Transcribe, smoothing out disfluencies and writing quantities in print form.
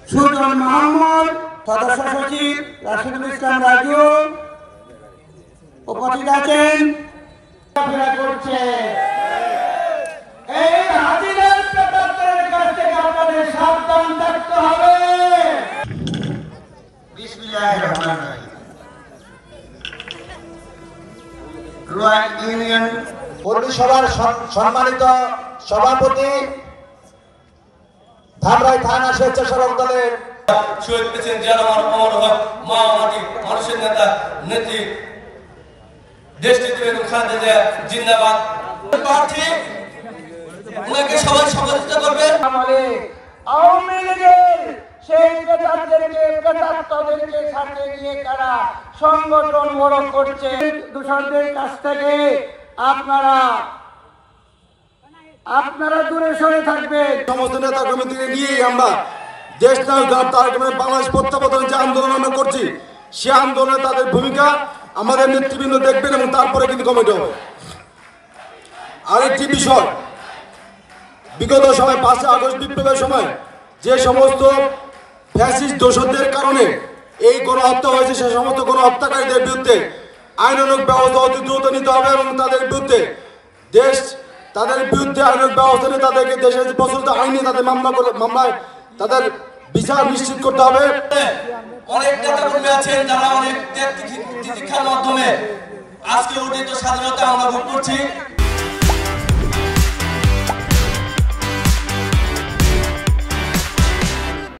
সুজন মোহাম্মদ, সদস্য সচিব রাশিদুল ইসলাম রাজু উপস্থিত আছেন। করছে এই হাজিরার প্রতারণার কাছ থেকে আপনাদের সাবধান থাকতে হবে। বিসমিল্লাহির রহমানির রহিম। রুয়াই ইউনিয়ন পৌরসভার সম্মানিত সভাপতি, ধামরাই থানা স্বেচ্ছাসেবক দলের শহীদ প্রেসিডেন্ট জিয়াউর রহমান অমর হক, মা মাটি মানুষের নেতা নেত্রী দেশটিতে বেগম খালেদা জিয়া জিন্দাবাদ। প্রার্থী ওনাকে সবাই সহযোগিতা করবেন। আওয়ামী লীগের সেই প্রেতাত্মদেরকে সাথে নিয়ে তারা সংগঠন বড় করছে। দূষণদের কাছ থেকে আপনারা দূরে সরে থাকবেন। সমস্ত নেতা কর্মীদেরকে নিয়েই আমরা দেশ নায়ক তারেক রহমানের বাংলাদেশ প্রত্যাবর্তন যে আন্দোলন আমরা করছি, সে আন্দোলনে তাদের ভূমিকা আমাদের নেতৃবৃন্দ দেখবেন এবং তারপরে কিন্তু কমিটি হবে। আরেকটি বিষয়, বিগত সময় 5 আগস্ট বিপ্লবের সময় যে সমস্ত ফ্যাসিস্ট দোষরদের কারণে এই গণহত্যা হয়েছে, সে সমস্ত গণহত্যাকারীদের বিরুদ্ধে আইনানুগ ব্যবস্থা অতি দ্রুত নিতে হবে এবং তাদের বিরুদ্ধে আইনানুগ ব্যবস্থা নিয়ে তাদেরকে দেশের প্রচলিত আইনে তাদের মামলায় তাদের বিচার নিশ্চিত করতে হবে। অনেক নেতা কর্মী আছেন যারা অনেক তিতিক্ষার মাধ্যমে আজকে অর্জিত স্বাধীনতা আমরা ভোগ করছি।